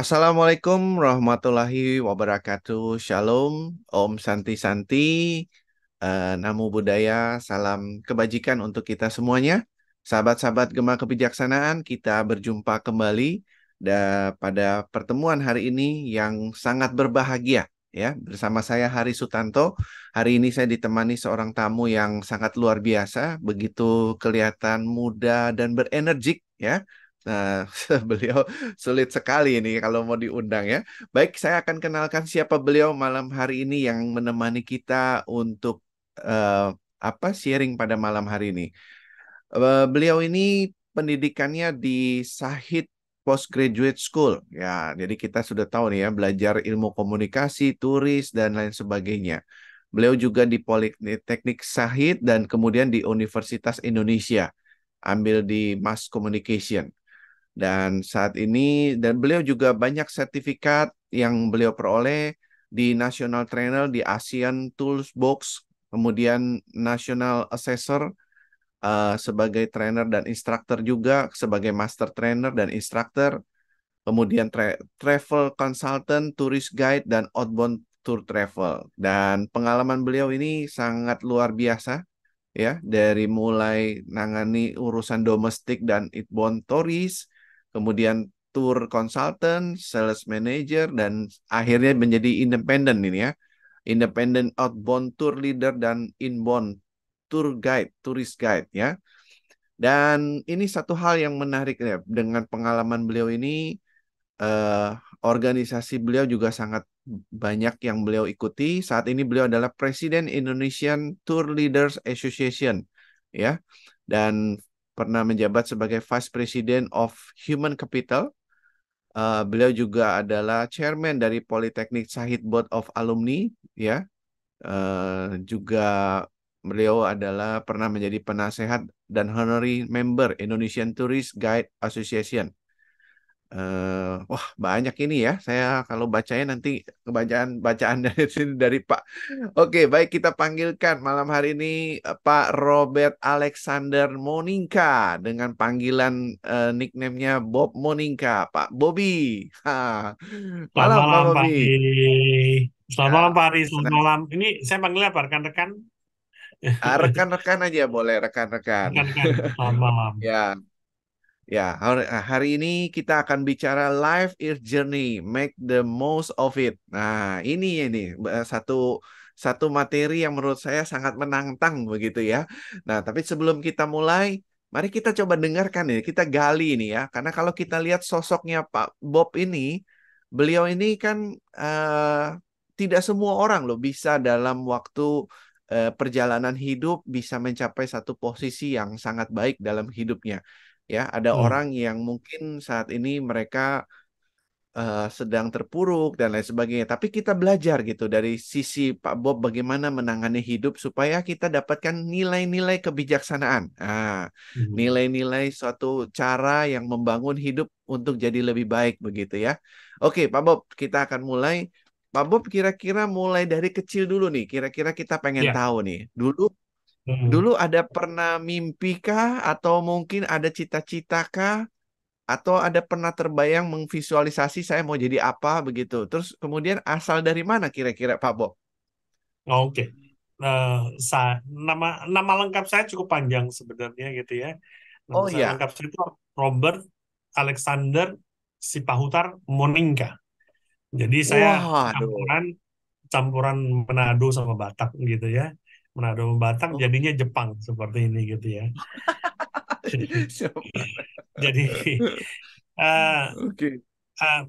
Assalamualaikum warahmatullahi wabarakatuh. Shalom, Om Santi Santi, Namo Buddhaya, salam kebajikan untuk kita semuanya. Sahabat-sahabat Gema Kebijaksanaan, kita berjumpa kembali pada pertemuan hari ini yang sangat berbahagia. Ya, bersama saya Hari Sutanto. Hari ini saya ditemani seorang tamu yang sangat luar biasa, begitu kelihatan muda dan berenergik ya. Nah, beliau sulit sekali ini kalau mau diundang ya. Baik, saya akan kenalkan siapa beliau malam hari ini yang menemani kita untuk eh, sharing pada malam hari ini. Beliau ini pendidikannya di Sahid Postgraduate School ya. Jadi kita sudah tahu nih ya, belajar ilmu komunikasi, turis dan lain sebagainya. Beliau juga di Politeknik Sahid dan kemudian di Universitas Indonesia, ambil di Mass Communication. Dan saat ini, dan beliau juga banyak sertifikat yang beliau peroleh di National Trainer, di ASEAN Tools Box, kemudian National Assessor sebagai trainer dan instructor juga, sebagai master trainer dan instructor, kemudian travel consultant, tourist guide, dan outbound tour travel. Dan pengalaman beliau ini sangat luar biasa ya, dari mulai nangani urusan domestik dan outbound tourist, kemudian tour consultant, sales manager, dan akhirnya menjadi independen ini ya, independent outbound tour leader dan inbound tour guide, tourist guide ya. Dan ini satu hal yang menarik ya, dengan pengalaman beliau ini eh, organisasi beliau juga sangat banyak yang beliau ikuti. Saat ini beliau adalah Presiden Indonesian Tour Leaders Association, ya, dan pernah menjabat sebagai Vice President of Human Capital. Beliau juga adalah Chairman dari Politeknik Sahid Board of Alumni, ya. Juga beliau adalah pernah menjadi penasehat dan honorary member Indonesian Tourist Guide Association. Wah, banyak ini ya. Saya kalau bacanya nanti bacaan dari sini dari Pak. Oke, baik, kita panggilkan malam hari ini Pak Robert Alexander Moninka dengan panggilan nickname-nya Bob Moninka, Pak Bobby. Ha. Selamat Malam Pak malam Pak Bobby. Ari. Selamat malam Ya, Pak Ari. Selamat senang. malam. Ini saya panggilnya apa? Rekan-rekan? Rekan-rekan aja boleh rekan-rekan. Rekan-rekan. Selamat malam. Ya, ya, hari ini kita akan bicara life is journey, make the most of it. Nah, ini satu satu materi yang menurut saya sangat menantang begitu ya. Nah, tapi sebelum kita mulai, mari kita coba dengarkan ini, kita gali ini ya. Karena kalau kita lihat sosoknya Pak Bob ini, beliau ini kan tidak semua orang loh bisa dalam waktu perjalanan hidup bisa mencapai satu posisi yang sangat baik dalam hidupnya. Ya, ada Hmm. orang yang mungkin saat ini mereka sedang terpuruk dan lain sebagainya. Tapi kita belajar gitu dari sisi Pak Bob bagaimana menangani hidup supaya kita dapatkan nilai-nilai kebijaksanaan. Hmm. Nilai-nilai suatu cara yang membangun hidup untuk jadi lebih baik begitu ya. Oke, Pak Bob, kita akan mulai. Pak Bob kira-kira mulai dari kecil dulu nih. Kira-kira kita pengen Ya. tahu nih. Dulu Hmm. dulu ada pernah mimpi kah atau mungkin ada cita-cita kah? Atau ada pernah terbayang memvisualisasi saya mau jadi apa begitu. Terus kemudian asal dari mana kira-kira Pak Bob? Oke. Eh, nama nama lengkap saya cukup panjang sebenarnya gitu ya. Nama Oh saya ya, lengkap saya itu Robert Alexander Sipahutar Moninga. Jadi saya waduh. campuran campuran Manado sama Batak gitu ya. Manado sama Batak Oh, jadinya Jepang seperti ini gitu ya. siapa? Jadi eh, Oke, eh,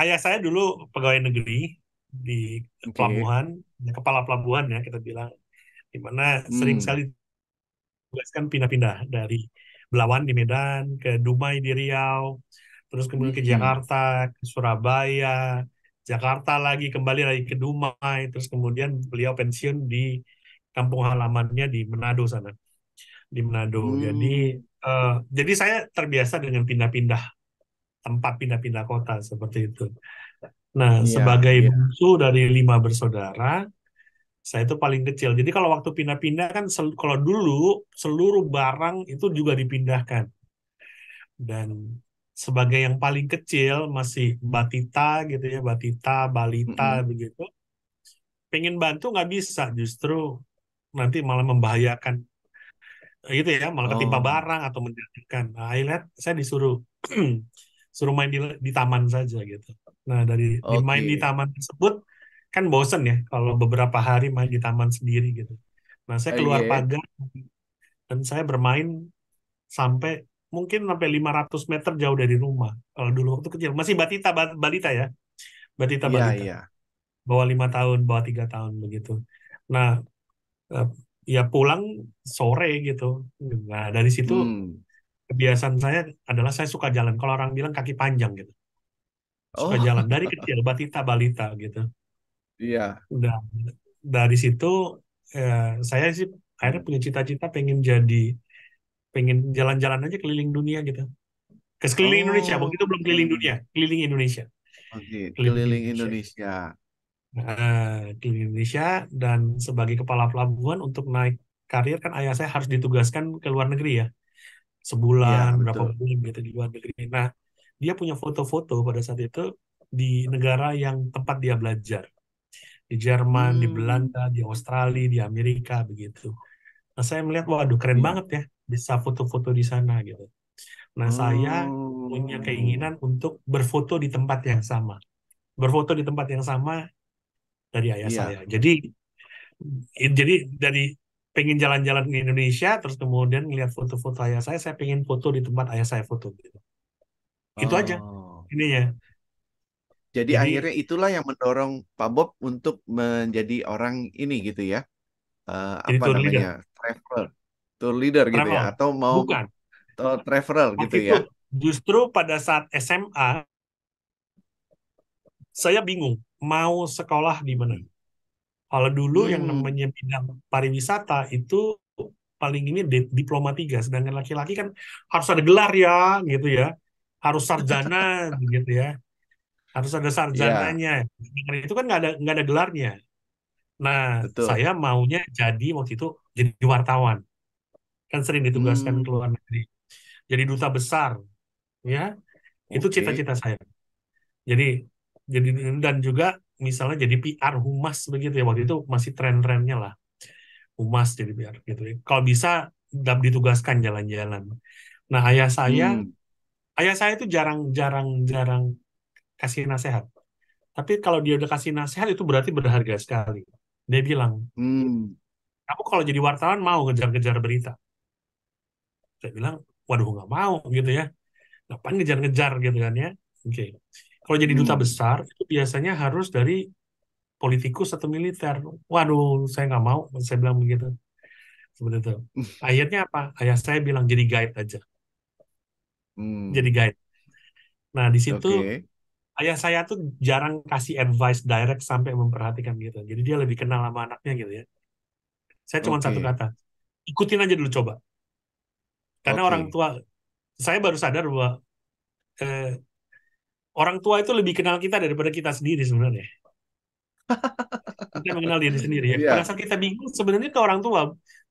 ayah saya dulu pegawai negeri di oke. pelabuhan, kepala pelabuhan ya kita bilang, di mana sering Hmm. sekali tugaskan pindah-pindah dari Belawan di Medan ke Dumai di Riau, terus kemudian ke Hmm. Jakarta, ke Surabaya, Jakarta lagi kembali lagi ke Dumai, terus kemudian beliau pensiun di kampung halamannya di Manado sana, di Manado. Jadi Hmm. eh, jadi saya terbiasa dengan pindah-pindah tempat, pindah-pindah kota seperti itu. Nah, Iya, sebagai iya. bungsu dari 5 bersaudara, saya itu paling kecil. Jadi kalau waktu pindah-pindah kan, kalau dulu seluruh barang itu juga dipindahkan. Dan sebagai yang paling kecil masih batita gitu ya, batita, balita Mm-mm. begitu. Pengen bantu nggak bisa, justru nanti malah membahayakan gitu ya, malah ketimpa Oh, barang atau menjatuhkan. Nah, I lihat saya disuruh suruh main di taman saja gitu. Nah, dari main di oke. taman tersebut kan bosen ya kalau beberapa hari main di taman sendiri gitu. Nah, saya keluar Oke. pagar dan saya bermain sampai mungkin sampai 500 meter jauh dari rumah. Kalau dulu waktu kecil masih batita, balita ya, batita Iya, balita, iya. bawah 5 tahun, bawah 3 tahun begitu. Nah, eh, ya pulang sore gitu. Nah, dari situ Hmm. kebiasaan saya adalah saya suka jalan. Kalau orang bilang kaki panjang gitu, suka Oh, jalan dari kecil, batita balita gitu. iya. Udah dari situ saya sih akhirnya Hmm. punya cita-cita pengen jalan-jalan aja keliling dunia gitu. Ke sekeliling Indonesia, Oh, waktu itu belum keliling dunia, keliling Indonesia, oke. keliling Keliling Indonesia. Indonesia. Keliling Indonesia dan sebagai kepala pelabuhan untuk naik karir kan ayah saya harus ditugaskan ke luar negeri ya, sebulan Iya, berapa betul. bulan gitu di luar negeri. Nah, dia punya foto-foto pada saat itu di negara yang tempat dia belajar, di Jerman, di Hmm. Belanda, di Australia, di Amerika begitu. Nah, saya melihat, waduh keren Iya. banget ya bisa foto-foto di sana gitu. Nah, saya punya Oh. keinginan untuk berfoto di tempat yang sama. Berfoto di tempat yang sama dari ayah saya. Iya. Jadi dari pengen jalan-jalan di Indonesia, terus kemudian ngeliat foto-foto ayah saya pengen foto di tempat ayah saya foto gitu. Itu aja Oh. ininya. Jadi Jadi akhirnya itulah yang mendorong Pak Bob untuk menjadi orang ini gitu ya. jadi Apa tour namanya? leader, Travel, tour leader gitu ya. travel. Atau mau Bukan. traveler gitu Waktu itu ya. justru pada saat SMA saya bingung mau sekolah di mana. Hmm. Kalau dulu yang Hmm. namanya bidang pariwisata itu paling ini diploma 3, sedangkan laki-laki kan harus ada gelar ya, gitu ya, harus sarjana, gitu ya, harus ada Iya, sarjananya. Dengan itu kan nggak ada gelarnya. Nah, betul. saya maunya jadi waktu itu jadi wartawan, kan sering ditugaskan Hmm. ke luar negeri, jadi duta besar, ya, itu Oke. cita-cita saya. Jadi jadi dan juga misalnya jadi PR humas begitu ya, waktu itu masih tren-trennya lah humas jadi PR gitu ya. Kalau bisa ditugaskan jalan-jalan. Nah, Hmm. ayah saya itu jarang kasih nasihat. Tapi kalau dia udah kasih nasihat itu berarti berharga sekali. Dia bilang, Hmm. kamu kalau jadi wartawan mau ngejar-ngejar berita. Saya bilang, waduh nggak mau gitu ya. Ngapain ngejar-ngejar gitu kan ya. Oke. Kalau jadi duta Hmm. besar itu biasanya harus dari politikus atau militer. Waduh, saya nggak mau. Saya bilang begitu. Seperti itu. Akhirnya apa? Ayah saya bilang jadi guide aja. Jadi Hmm. guide. Nah, di situ Oke. ayah saya tuh jarang kasih advice direct sampai memperhatikan gitu. Jadi dia lebih kenal sama anaknya gitu ya. Saya cuma satu Oke. kata, ikutin aja dulu coba. Karena orang Oke. tua, saya baru sadar bahwa eh, orang tua itu lebih kenal kita daripada kita sendiri sebenarnya. Kita mengenal diri sendiri ya. Pada Iya, saat kita bingung sebenarnya ke orang tua.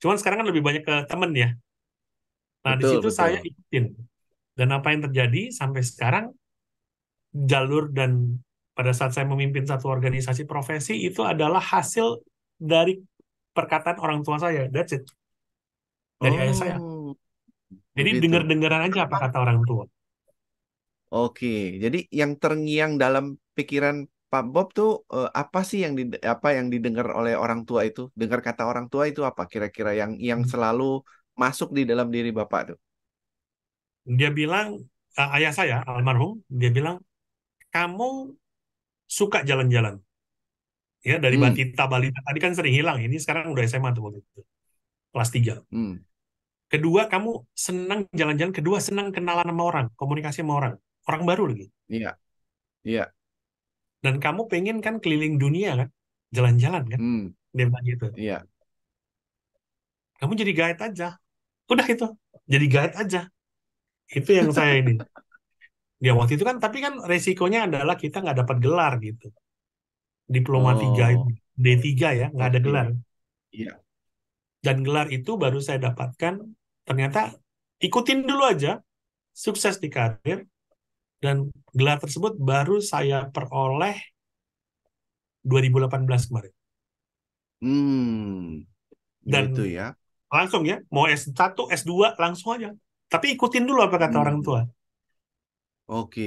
Cuman sekarang kan lebih banyak ke temen ya. Nah, di betul, situ saya betul. ikutin. Dan apa yang terjadi sampai sekarang, jalur dan pada saat saya memimpin satu organisasi profesi itu adalah hasil dari perkataan orang tua saya. That's it. Dari ayah saya. Oh, Jadi begitu. dengar-dengaran aja apa kata orang tua. Oke, jadi yang terngiang dalam pikiran Pak Bob tuh apa sih yang apa yang didengar oleh orang tua itu? Dengar kata orang tua itu apa kira-kira yang selalu masuk di dalam diri Bapak tuh? Dia bilang, ayah saya, almarhum, dia bilang, kamu suka jalan-jalan. Ya, dari Hmm, Batita, Balita. Tadi kan sering hilang. Ini sekarang udah SMA tuh waktu itu. Kelas 3. hmm, Kedua, kamu senang jalan-jalan. Kedua, senang kenalan sama orang. Komunikasi sama orang. Orang baru lagi. iya, iya, Dan kamu pengen kan keliling dunia kan? Jalan-jalan kan? hmm, Dia bilang gitu. iya. Kamu jadi guide aja. Udah itu. Jadi guide aja. Itu yang saya ini. Ya waktu itu kan, tapi kan resikonya adalah kita nggak dapat gelar gitu. Diploma 3 itu. Oh, D3 ya, nggak ada gelar. oke. Iya. Dan gelar itu baru saya dapatkan, ternyata ikutin dulu aja, sukses di karir, Dan gelar tersebut baru saya peroleh 2018 kemarin. Hmm, Dan gitu ya. langsung ya, mau S1, S2 langsung aja. Tapi ikutin dulu apa kata orang Hmm, tua. oke.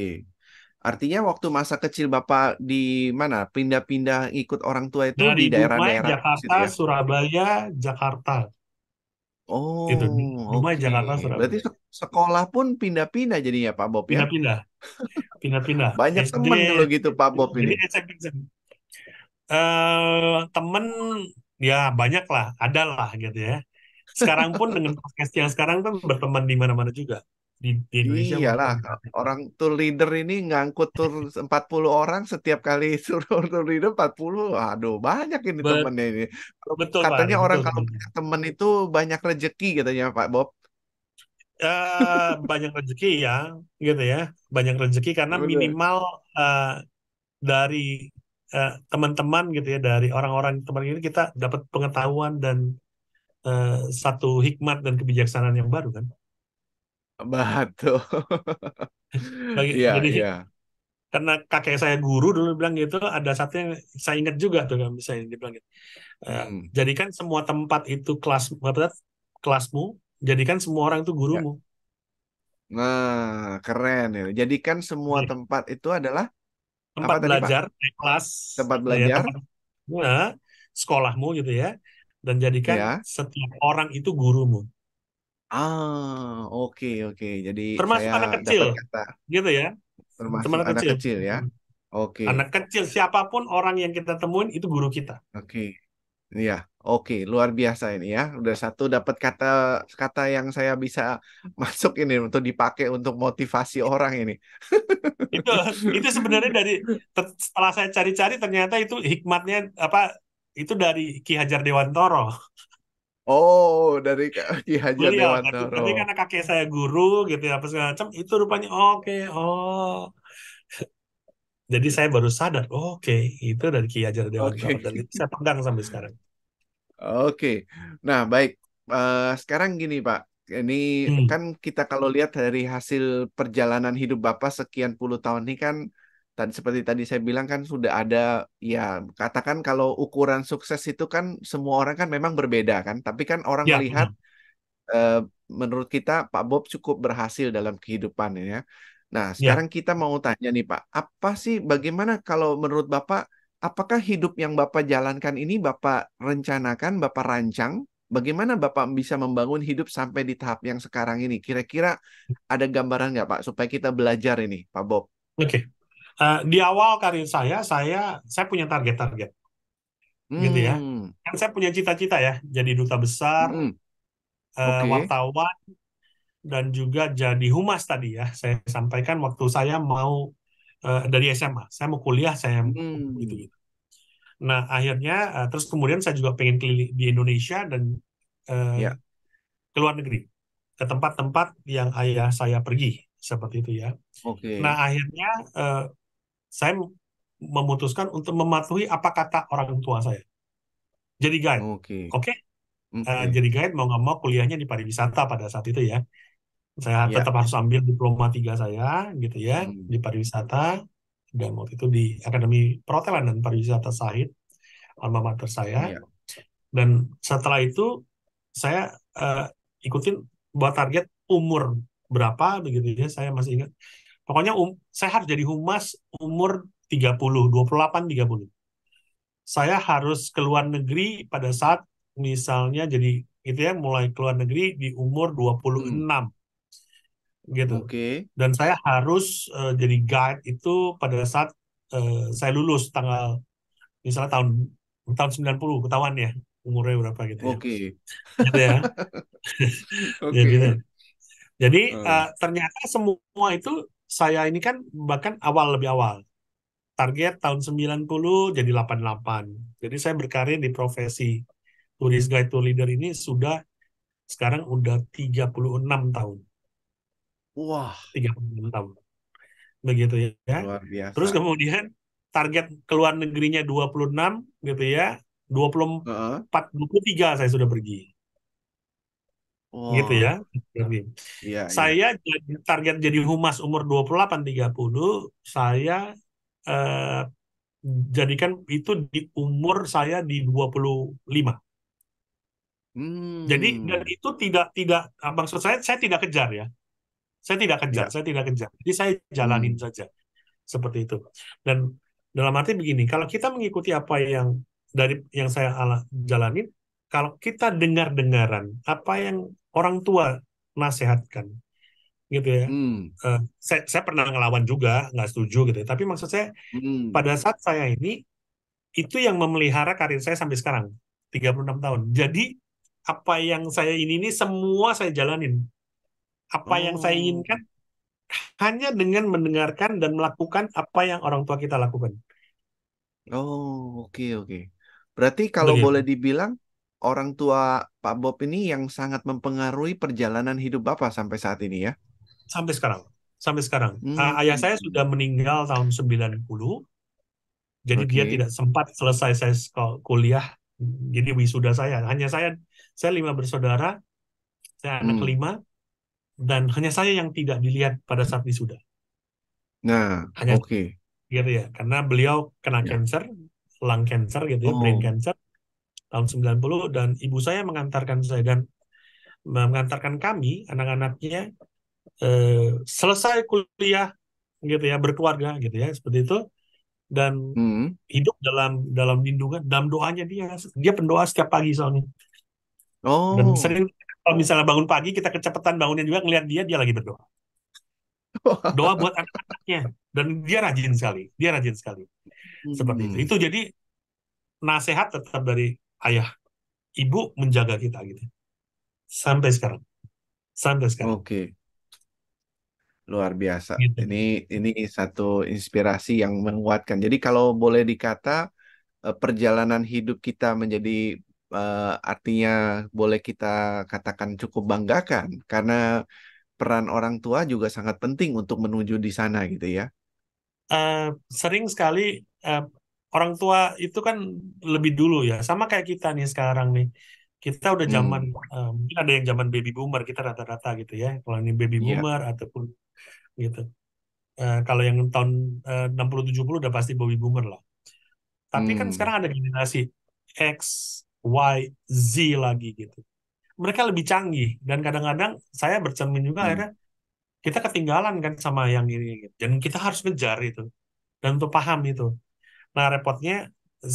Artinya waktu masa kecil Bapak di mana? Pindah-pindah ikut orang tua itu di Dari Dumai, daerah-daerah situ Jakarta, ya? Surabaya, Jakarta. Itu Oh, Dumai, oke. Jakarta, Berarti Surabaya. sekolah pun pindah-pindah jadinya Pak Bob ya? Pindah-pindah, pindah-pindah. Banyak SD, temen kalau gitu Pak Bob jadi ini. SMP. Temen ya banyak lah, ada lah gitu ya. Sekarang pun dengan podcast yang sekarang kan berteman di mana-mana juga di Indonesia Iyalah, maupun orang tour leader ini ngangkut tur 40 orang setiap kali suruh tour leader 40. Aduh, banyak ini Bet- temennya ini. Kalau betul Pak Ari, katanya orang betul kalau Pak Ari. punya temen itu banyak rezeki katanya Pak Bob. Banyak rezeki ya, gitu ya, banyak rezeki karena Bener. minimal eh, dari teman-teman gitu ya, dari orang-orang teman ini kita dapat pengetahuan dan eh, satu hikmat dan kebijaksanaan yang baru kan. Betul. Iya, Jadi iya. karena kakek saya guru dulu bilang gitu, ada satu yang saya ingat juga tuh kan, misalnya dia bilang gitu, Hmm, jadikan semua tempat itu apa, kelasmu, jadikan semua orang itu ya. gurumu. Nah, keren ya. Jadikan semua Jadi, tempat itu adalah apa tempat tadi Pak? belajar, kelas, Tempat ya belajar? tempat sekolahmu gitu ya, dan jadikan Ya. setiap orang itu gurumu, Ah, oke, oke. Jadi termasuk saya anak kecil, dapat kata gitu ya, termasuk teman anak kecil. kecil ya. Oke, Anak kecil, siapapun orang yang kita temuin itu guru kita. oke. Iya, oke. Luar biasa ini ya. Udah satu dapat kata kata yang saya bisa masuk ini untuk dipakai untuk motivasi orang ini. Itu itu sebenarnya setelah saya cari-cari ternyata itu hikmatnya apa? Itu dari Ki Hajar Dewantoro. Oh, dari Kak Ki Hajar Beliau tapi Dewantoro. karena kakek saya guru gitu ya apa segala macam itu rupanya oke, oh. Jadi saya baru sadar, oke, itu dari Ki Hajar Dewantara Oke, dan itu saya pegang sampai sekarang. oke. Nah, baik. Sekarang gini, Pak. Ini Hmm. kan kita kalau lihat dari hasil perjalanan hidup Bapak sekian puluh tahun ini kan tadi seperti tadi saya bilang kan sudah ada ya katakan kalau ukuran sukses itu kan semua orang kan memang berbeda kan. Tapi kan orang Ya, melihat betul. eh, menurut kita Pak Bob cukup berhasil dalam kehidupan ini ya. Nah, Ya, sekarang kita mau tanya nih Pak, apa sih bagaimana kalau menurut Bapak, apakah hidup yang Bapak jalankan ini Bapak rencanakan, Bapak rancang? Bagaimana Bapak bisa membangun hidup sampai di tahap yang sekarang ini? Kira-kira ada gambaran nggak Pak supaya kita belajar ini, Pak Bob? oke. Di awal karir saya punya target-target, gitu ya. Hmm, Kan saya punya cita-cita ya, jadi duta besar, mm-mm. Oke, wartawan, dan juga jadi humas tadi ya. Saya sampaikan waktu saya mau dari SMA, saya mau kuliah, saya gitu hmm, gitu. Nah akhirnya terus kemudian saya juga pengen keliling di Indonesia dan eh, ya, ke luar negeri, ke tempat-tempat yang ayah saya pergi seperti itu ya. Nah oke, akhirnya eh, saya memutuskan untuk mematuhi apa kata orang tua saya. Jadi guide, oke, oke? oke, Jadi guide mau nggak mau kuliahnya di pariwisata pada saat itu ya. Saya ya, tetap harus ambil diploma 3 saya gitu ya hmm, di pariwisata dan waktu itu di Akademi Perhotelan dan Pariwisata Sahid, alma mater saya. ya, Dan setelah itu saya eh, ikutin buat target umur berapa begitu ya, saya masih ingat. Pokoknya saya harus jadi humas umur 28 30. Saya harus keluar negeri pada saat misalnya jadi itu ya, mulai keluar negeri di umur dua puluh hmm, enam gitu. oke. Dan saya harus jadi guide itu pada saat saya lulus tanggal misalnya tahun tahun 90 ketahuan ya umurnya berapa gitu ya. Oke. Gitu ya. Ya gitu. Oke. Jadi Eh, ternyata semua itu saya ini kan bahkan lebih awal. Target tahun 90 jadi 88. Jadi saya berkarir di profesi tourist guide tour leader ini sudah sekarang udah 36 tahun. Wah, 36 tahun. Begitu ya. luar Terus biasa. kemudian target keluar negerinya 26 gitu ya. Heeh. 24 23 saya sudah pergi. gitu ya. Wah, Jadi, iya, iya. saya target jadi humas umur 28-30, saya eh, jadikan itu di umur saya di 25. Jadi dan Hmm, itu tidak maksud saya tidak kejar ya. ya. Saya tidak kejar. Jadi saya jalanin Hmm, saja seperti itu. Dan dalam arti begini, kalau kita mengikuti apa yang dari yang saya jalanin, kalau kita dengar-dengaran apa yang orang tua nasihatkan, gitu ya. hmm, Saya pernah ngelawan juga, nggak setuju gitu ya. Tapi maksud saya hmm. pada saat saya ini itu yang memelihara karir saya sampai sekarang 36 tahun. Jadi apa yang saya ini semua saya jalanin. Apa yang saya Oh, inginkan hanya dengan mendengarkan dan melakukan apa yang orang tua kita lakukan. oh, oke, oke. Berarti kalau boleh Begitu. dibilang, orang tua Pak Bob ini yang sangat mempengaruhi perjalanan hidup Bapak sampai saat ini ya? Sampai sekarang. Sampai sekarang. Hmm, Ayah saya sudah meninggal tahun 90. Jadi dia oke. tidak sempat selesai saya kuliah. Jadi wisuda saya. Hanya saya lima bersaudara, saya anak Hmm. kelima, dan hanya saya yang tidak dilihat pada saat wisuda. Nah, Hanya oke. gitu ya. Karena beliau kena Ya. cancer, lung cancer gitu ya, brain Oh, cancer tahun 90, dan ibu saya mengantarkan saya dan mengantarkan kami anak-anaknya selesai kuliah gitu ya, berkeluarga gitu ya, seperti itu, dan hmm. hidup dalam dalam lindungan, dalam doanya dia pendoa setiap pagi soalnya, dan Oh. sering kalau misalnya bangun pagi kita kecepatan bangunnya juga ngelihat dia lagi berdoa, doa buat anak-anaknya, dan dia rajin sekali seperti itu. Hmm. Itu jadi nasihat tetap dari ayah ibu menjaga kita gitu sampai sekarang, sampai sekarang Oke. Luar biasa. gitu. Ini satu inspirasi yang menguatkan. Jadi kalau boleh dikata perjalanan hidup kita menjadi artinya boleh kita katakan cukup banggakan karena peran orang tua juga sangat penting untuk menuju di sana gitu ya. eh, Sering sekali eh, orang tua itu kan lebih dulu ya, sama kayak kita nih sekarang nih. Kita udah zaman, Hmm. mungkin ada yang zaman baby boomer, kita rata-rata gitu ya. Kalau ini baby Iya. boomer ataupun gitu. Kalau yang tahun 60-70 udah pasti baby boomer lah. Tapi kan Hmm. sekarang ada generasi X, Y, Z lagi gitu. Mereka lebih canggih dan kadang-kadang saya bercermin juga Hmm. akhirnya kita ketinggalan kan sama yang ini gitu. Dan kita harus ngejar itu dan untuk paham itu. Nah, repotnya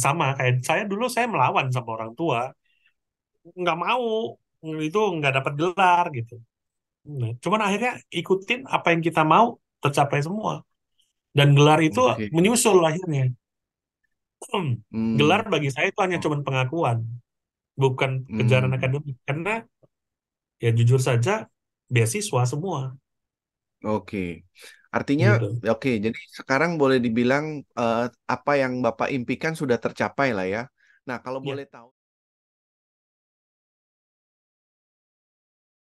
sama kayak saya dulu, saya melawan sama orang tua, nggak mau itu nggak dapat gelar gitu. Nah, cuman akhirnya ikutin apa yang kita mau, tercapai semua. Dan gelar itu Oke. menyusul akhirnya. Gelar Hmm. bagi saya itu hanya Oh, cuman pengakuan, bukan kejaran hmm. akademik. Karena ya jujur saja beasiswa semua Oke. Artinya, gitu. oke. Jadi sekarang boleh dibilang apa yang Bapak impikan sudah tercapai lah ya. Nah, kalau Ya. boleh tahu.